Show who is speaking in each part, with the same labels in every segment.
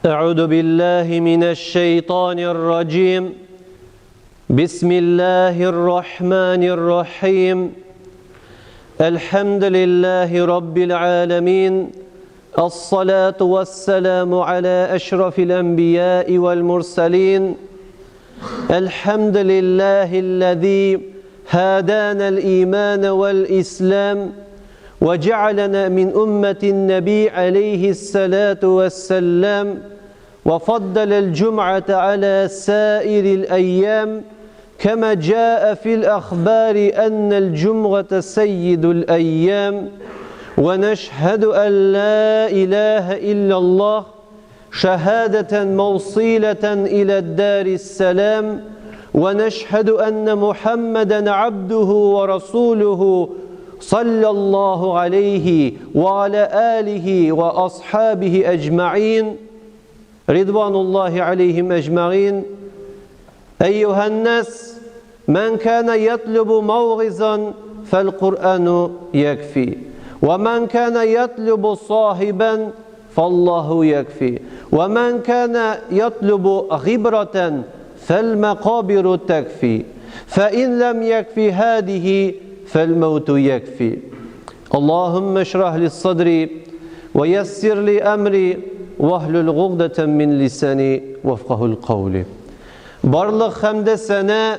Speaker 1: أعوذ بالله من الشيطان الرجيم. بسم الله الرحمن الرحيم. الحمد لله رب العالمين. الصلاة والسلام على أشرف الأنبياء والمرسلين. الحمد لله الذي هدانا الإيمان والإسلام وجعلنا من أمة النبي عليه الصلاة والسلام، وفضل الجمعة على سائر الأيام، كما جاء في الأخبار أن الجمعة سيد الأيام. ونشهد أن لا إله إلا الله شهادة موصلة إلى الدار السلام، ونشهد أن محمدا عبده ورسوله صلى الله عليه وعلى آله وأصحابه أجمعين رضوان الله عليهم أجمعين. أيها الناس، من كان يطلب موعظا فالقرآن يكفي، ومن كان يطلب صاحبا فالله يكفي، ومن كان يطلب غبرة فالمقابر تكفي، فإن لم يكفي هذه فالموت يكفي. اللهم اشرح لي صدري ويسر لي أمري واhlul عقدة من lisani vefkahul kavli. Barlık hamde sene,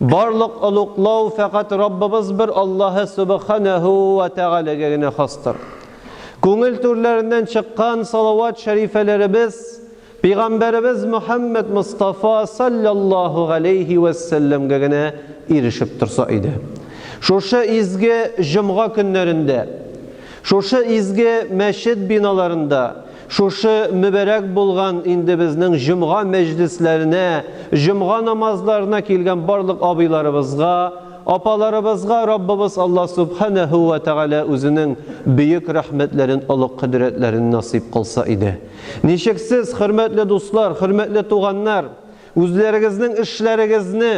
Speaker 1: barlık uluklav fakat Rabbimiz bir Allah'ı Subhanahu ve Teala'ya hastır. Көңіл türlerinden çıkan salavat şerifelerimiz Peygamberimiz Muhammed Mustafa sallallahu aleyhi ve sellem'e erişip tursa idi. Şoşa izgi cumğa günlerinde, şoşa izgi meşid binalarında, şoşa mübarek bulgan indi bizning cumğa meclislerine, cumğa namazlarına kelgan barlık abilarımızga, apalarımızga Rabbimiz Allah Subhanahu ve Teala özünün büyük rahmetlerin, ılık kudretlerini nasip kılsa idi. Nişeksiz hürmetli dostlar, hürmetli tuğanlar, özlerinizin işlerinizini,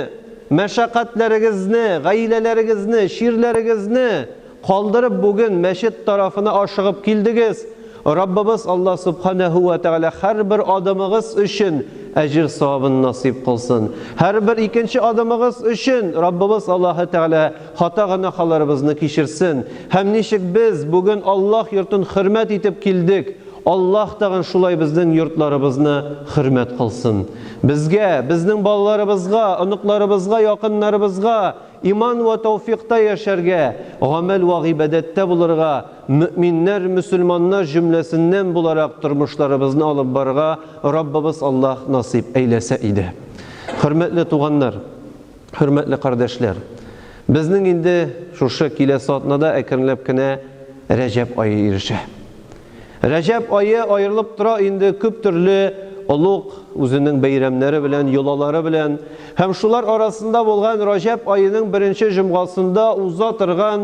Speaker 1: meşakkatlerinizni, gaylelerinizni, şiirlerinizni kaldırıp bugün meşid tarafına aşığıp kildiniz. Rabbimiz Allah Subhanahu ve Teala her bir adımınız için ecir savabını nasip kılsın. Her bir ikinci adımınız için Rabbimiz Allah Teala hata günahlarımızı kişirsin. Hem nişik biz bugün Allah yurtun hürmet etip kildik. Allah tağın şulay bizden yurtlarımızını hürmet kılsın. Bizge, bizning balalarımızga, anıklarımızga, yakınlarımızga iman ve tevfikta yaşarga, amel ve ibadette bulurga, müminler, müslümanlar cümlesinden bularak durmuşlarımızını alıp barga Rabbimiz Allah nasip eylese idi. Hürmetli tuğanlar, hürmetli kardeşler, bizning indi şu kile saatına da ekranlap kine Recep ayı irişe. Recep ayı ayrılıp tura indi köp türlü uluk özünün beyramları bilen, yolaları bilen, hem şular arasında bulgan Recep ayının birinci cumgasında uzatırgan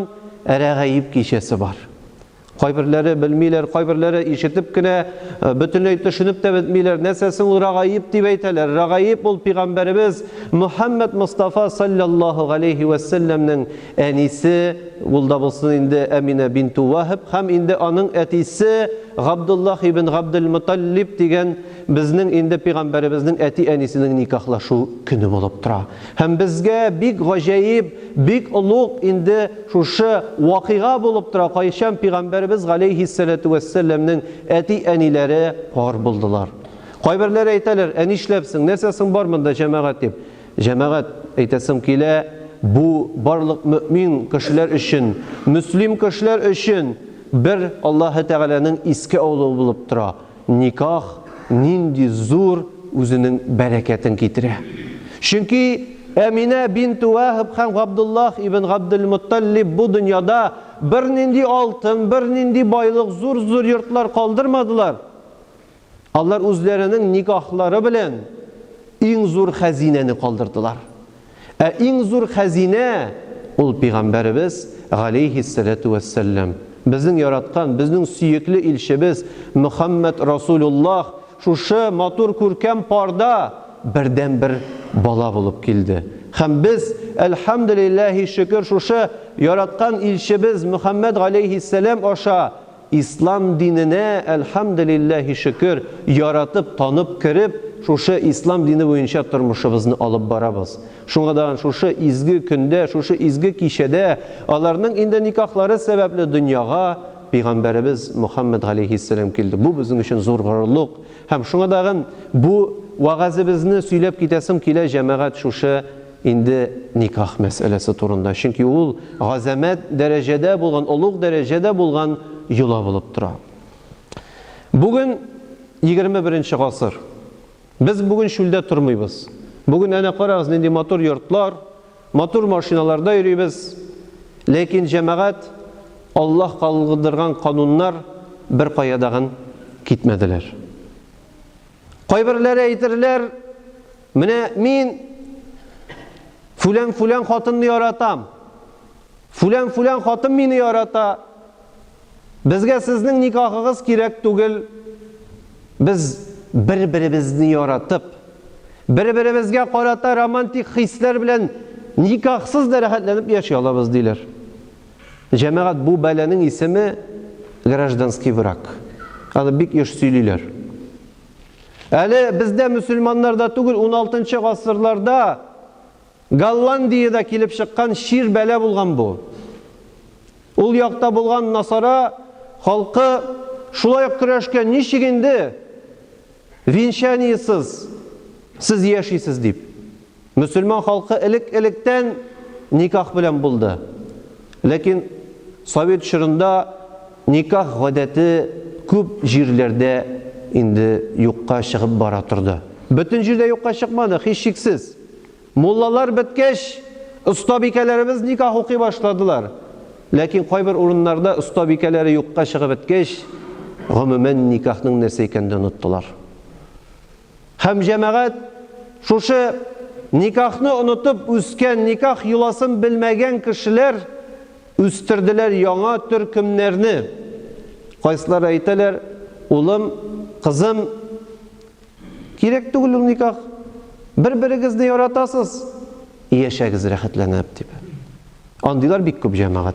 Speaker 1: Ereğayip kişesi var. Kaybirleri bilmiler, kaybirleri işitip kine bütünlüğü düşünüp de bilmiler. Nesesin Reğayip diye beyteler. Reğayip ol Peygamberimiz Muhammed Mustafa sallallahu aleyhi ve sellem'nin enisi bulda bulsun indi Emine bintu Vahib, hem indi anın etisi Abdullah ibn Abdülmutallib diyen bizning indi Peygamberimizin eti enisinin nikahlaşu günü bulup tura. Hem bizge bik gajayib, bik uluk indi şu vakiga bulup tura. Kayşem Peygamberimiz aleyhissalatu vesselam'nin eti enileri var buldular. Kaybirleri eyteler, enişlepsin, nesesin var mında cemaat deyip. Cemaat eytesim kile bu barlık mümin kişiler için, müslim kişiler için bir Allah Teala'nın iski oğlu bulup tura. Nikah nindi zor özünün bereketin getire. Çünkü Emine bintu Vahib hem Abdullah ibn Abdülmuttalib bu dünyada bir nindi altın, bir nindi baylık zor yurtlar kaldırmadılar. Allah özlerinin nikahları bilen en zor hazineni kaldırdılar. En zor hazine ol Peygamberimiz aleyhissalatu vesselam. Bizning yaratgan, bizning suyukli ilşimiz Muhammed Rasulullah şu matur kurkem parda birden bir bala bulup keldi. Hem biz elhamdülillahi şükür şu yaratgan ilşimiz Muhammed aleyhisselam aşa İslam dinine elhamdülillahi şükür yaratып, tanып kirip, şuşu İslam dini boyunca turmuşыбызны alıp barabız. Şuңadan şuşu izgi günde, şuşu izgi kişede, alarның indi nikahlары sebeple dünyaga Peygamberimiz Muhammed aleyhisselam keldi. Bu bizim için zor gururluk. Hem şuңadagın bu vaazimizni söylep kitesim kile cemaat şuşu indi nikah meselesi turunda. Çünkü ul gazamet derecede bulgan, ulug derecede bulgan yola bulup tura. Bugün 21. asır. Biz bugün şulda turmuybыз. Bugün ana qarağız nindi motor yurtlar, motor maşinalarda yürüyüz. Lekin cemaat Allah kaldırgan kanunlar bir qayadagın gitmediler. Qaybirlere aytırlar, mine min fulan xotınni yaratam. Fulan xotın meni yarata. Bizge sizning nikahınız kerak tugil. Biz bir-birimizni yaratıp, bir-birimizga qarata romantik hisler bilen nikahsız da rahatlanıp yaşay olabız deyler. Cemaat bu belanın ismi gражданский брак. Ani bik yoş söyleyler. Ali bizde Müslümanlarda tugil 16. asırlarda Gollandiyada kelip çıkkan şir bela bulgan bu. Ul yakta bulgan Nasara halkı şulay kıraşken nişigindi vinşaniysiz siz yaşaysız deyip. Müslüman halkı ilikten nikah bilen buldu. Lekin Sovet şırında nikah adeti köp jirlerde indi yokka çıkıp bara turdu. Bütün jirde yokka çıkmadı, hiç şiksiz. Mollalar bitkeş, ustabikelerimiz nikah okuy başladılar. Lekin qaybir orunlarda ustabikeleri yokka çıkıp bitkeş, gümümen nikahның nerse ekenden unuttular. Hem cemaat şuşu nikahını unutup üsken, nikah yulasın bilmegen kişiler üstürdiler yana türkümlerini. Qaysılar aytalar, ulum, kızım, kerek tugul nikah. Bir-birigizni yaratasız. Yaşagiz rahatlanıp deyip. Andilar bik köp cemaat.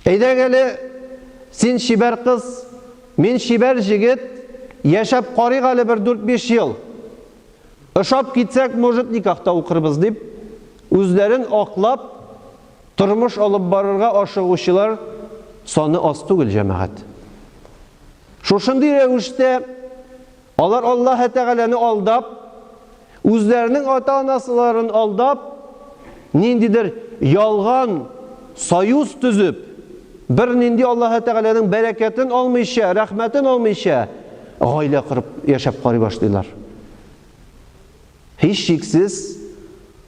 Speaker 1: Eyda geli, sen şiber kız, men şiber jigit, yaşap qari gali bir 4-5 yıl. Işap gitsek mojit nikahta okırбыз deyip, özlerin oqlap, turmuş alıp barırga aşıguşçılar sonu az tugul cemaat. Şoşunday revişte alar Allah Teala'nı aldap, özlerinin ata-anasılarını aldap, nindidir yalgan sayuz tüzüp, bir nindi Allah Teala'nın bereketin olmayışa, rahmetin olmayışa, aile kırıp yaşap qari başlaylar. Hiç şiksiz,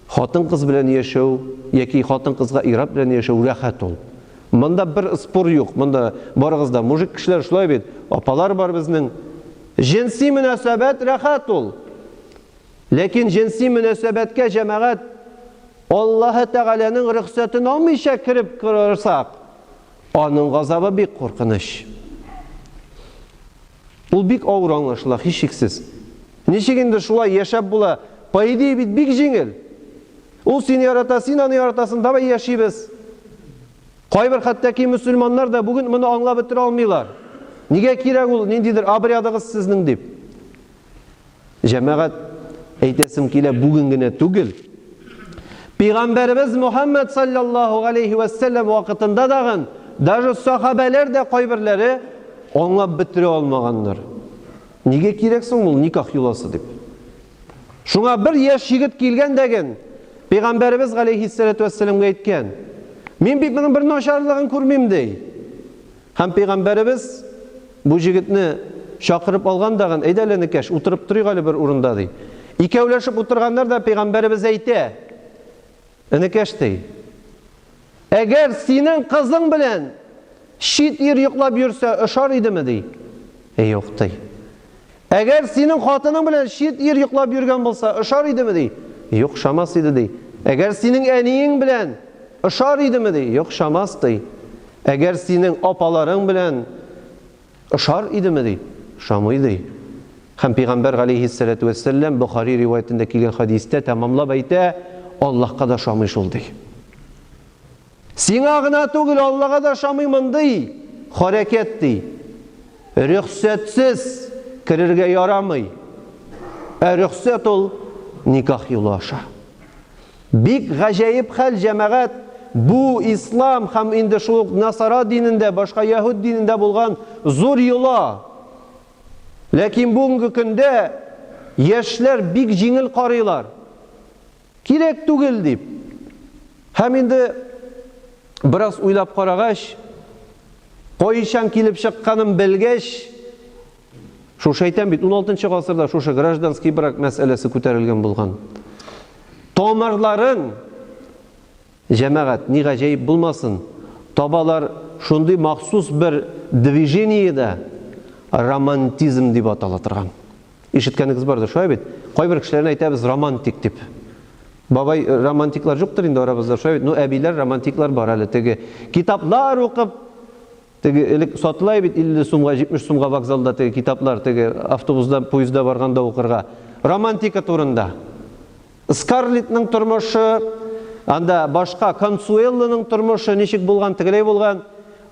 Speaker 1: hatın kız bilen yaşau, yaki hatın kızga irab bilen yaşau rahat ol. Mında bir spor yok, mında barğızda mujik kişiler şulay bit, apalar var bizning. Jinsi münasebet rahat ol. Lekin jinsi münasebetke cemaat Allah Teala'nın ruhsatını almayışa kirip kırarsak, onun gazabı bik korkыныç. Ul bik ağır anlaşıla, hiç şiksiz. Nişiginde şulay yaşap bula, payidi bit bik jingil. Ul seni yarata, sen onu yaratasın, tabi yaşaybız. Qaybir hattaki Müslümanlar da bugün bunu anlap bitire almıyorlar. Nige kerek ul, nindidir abriyadığız sizning deyip. Cemaat aytesim kile bugüngine tugil. Peygamberimiz Muhammed sallallahu aleyhi ve sellem vakitinde dağın, даже sahabeler de qaybirleri anlap bitire almaganlar. Nige kereksin ul nikah yolası deyip. Şuna bir yaş yigit kelgen degen, Peygamberimiz aleyhissalatu vesselamga aytgan. Men bunun bir naşarlığını көрмейм dey. Hem Peygamberimiz bu jigitni şakırıp algan dağın, eydele nikeş, oturup duruyor gali bir urunda dey. İkevleşip oturganlar da Peygamberimiz ayte, nikeş dey. Eğer senin kızın bilen şit yer yuklap yürse, ışar idi mi dey? Yok dey. Eğer senin hatının bilen şit yer yuklap yürgen bolsa, ışar idi mi dey? Yok, şamas idi dey. Eğer senin eniyin bilen ışar idi mi dey? Yok, şamas dey. Eğer senin apaların bilen ışar idi mi dey? Şamı dey. Hem Peygamber aleyhissalatu vesselam Bukhari rivayetinde kelgan hadiste tamamlab ayta, Allah'a da şamış ol dey. Sen ağına tugul Allah'a da şamıyman dey. hareket di. Rüxsətsiz kirerge yaramay. Rüxsət ol nikah yolu aşa. Bik gajayip hal cemaat bu İslam hem indi şu Nasara dininde, başka Yahud dininde bulgan zor yola. Lakin bugünkü günde yaşlar bik jingil qaraylar. Kirek tugil deyip. Hem indi biraz uylap qaragaş, qoyışan kilip çıqqanın bilgeş, şu şeytan bit 16-cı asırda şu gражданский brak meselesi көтерілген bulgan. Tomarların cemaat ni gajayip bulmasın. Tabalar şunday mahsus bir движениеде romantizm deb atalatırgan. İşitkeniz bardır, şoy bit. Qoy bir kişilerine aytабыз romantik dip. Babay romantiklar joktur indi arabızda, şoy bit. No abiler romantiklar bar әле. Теге kitaplar okып, теге элек сатылай бит 50 сумга, 70 сумга вокзалда теге kitaplar, теге автобусда, поездда барганда оқырга. Романтика турында. Скарлеттің тұрмышы, анда башка Консуэлланың тұрмышы нешік болған, тігілей болған,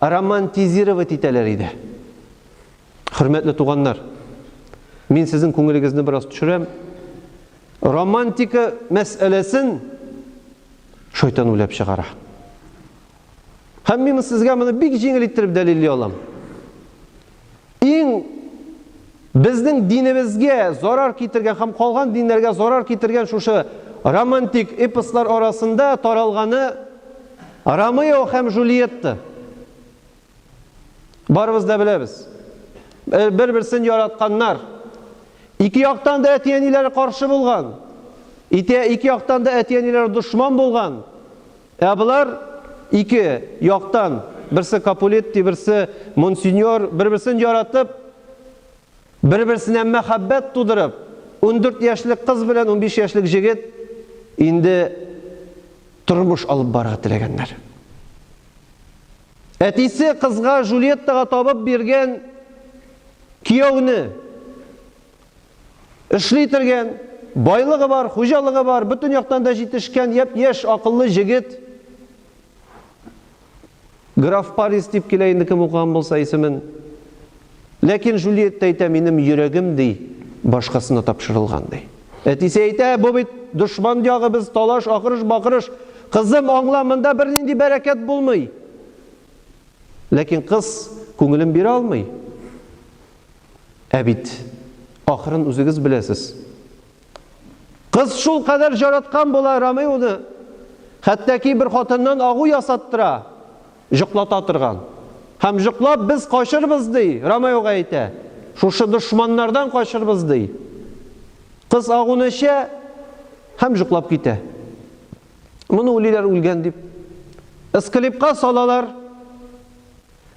Speaker 1: романтизировать етелер еді. Hürmetli туғандар, мен сіздің көңіліңізді біраз түшірем. Романтика мәселесін шайтан ойлап шығара. Һәм мен сізге мұны бик жеңіл еттіріп дәлелдей алам. Ең біздің динімізге зарар кетірген, һәм қалған динлерге зарар кетірген шушы романтик эпослар арасында таралғаны Ромео һәм Джульетта. Барыбыз да білеміз. Bir-birsini yaratkanlar. İki yaktan da etiyeniler karşı bulgan. İki yaktan da etiyeniler düşman bulgan. Bunlar iki yaktan, birisi Capuletti, birisi Monsignor, bir-birsini yaratıp, bir-birsine mehabbet tudurup, 14 yaşlık kız bilen 15 yaşlık jigit indi turmuş alıp bara tilegenler. Etisi kızga Julietta'ga tabıp bergen kiyovni işleytirgen, baylığı var, hocalığı var, bütün yaktan da yetişken yaş akıllı jigit. Graf Paris deyip keleyindi kim okuğan bolsa ismin. Lakin Julietta ayta benim yüregim dey, başkasına tapşırılgan dey. Etisi ayta bu bit düşman yağı biz talaş, akırış, bakırış, kızım anlamında bir nindi bereket bulmay. Lakin kız көңілін bir almay. Bit ahırın özünüz bilesiz. Kız şul kadar jaratkan bola Romeo'nu, hatta ki bir xotından ağu yasattıra, jıklatatırgan. Hem jıklap biz kaçırmız dey, Romeo'ga ayta. Şuşu düşmanlardan kaçırmız dey. Kız ağunu işe, hem jıklap gite. Bunu uliler ulgen deyip. Isklipka salalar.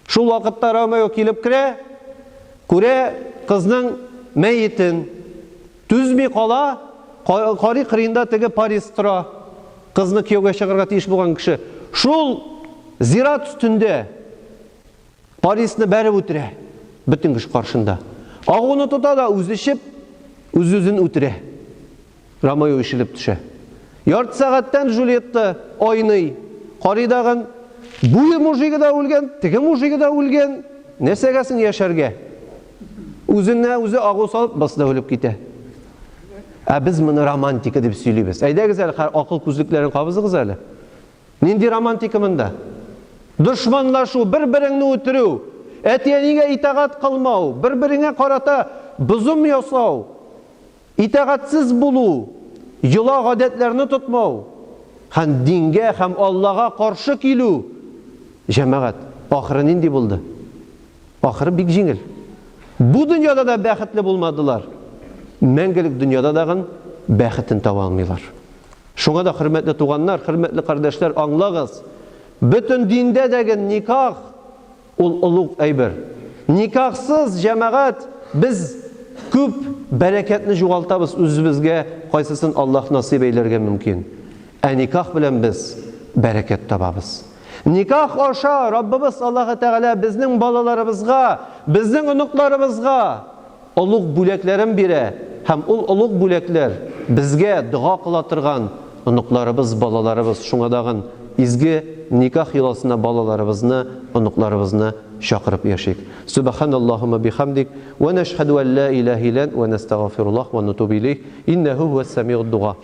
Speaker 1: Şul vakitte Romeo kilip kire, kure kızның мәйетін түзмей қала, қари қырында тегі Парис тұра, қызны күйеуге шығарға тиіш болған кіші. Шул зират үстінде Парисны бәрі өтіре, бүтін кіш қаршында. Ағуны тұта да өзі ішіп, өз-өзін өтіре. Ромео ішіліп түші. Ярты сағаттан Джульетта ойнай. Қаридағын бұйы мұжиғы да өлген, тігі мұжиғы да өлген, несегесін яшәрге. Үзіне өзі ағу салып, басы да өліп кете. Біз мұны романтика деп сөйлейбіз. Әйдәгіз әлі, ақыл көзліклерін қабызығыз әлі. Ненде романтика мұнда? Düşmanlaшу, бір-біріңні өтіру, әтенеге итағат қылмау, бір-біріңе қарата бұзым ясау, итағатсыз болу, йыла ғадетлеріні тұтмау, һәм динге, һәм Аллаға қаршы келу. Жәмәғат, ақыры ненде болды? Ақыры бик жеңіл. Bu dünyada da bәхетле bulmadılar. Мәңгілік dünyada dağın bәхетін таба алмайлар. Шуңа да hürmetli туғанlar, hürmetli kardeşler anlağız. Bütün dinde деген nikah ol ulug әйбер. Nikahsız cemaat biz көп бәрәкәтне жоғалтабыз үзебезгә, кайсысын Аллаһ насип әйләргә мөмкин. Nikah белән без бәрәкәт табабыз. Nikah aşa Rabbimiz Allah-u Teala bizning balalarımızga, bizning unuklarımızga ulug büleklerin biri. Hem ulug bülekler bizge dua kılatırgan unuklarımız, balalarımız şuna dağın изге никах йоласына балаларыбызны, онукларыбызны чакырып яшик. Субханаллахумма бихамдик, ва нашһаду ан ла илаха илля анта, ва настагфируллах ва нутубу илейх, иннаху хувас самиуд дуа.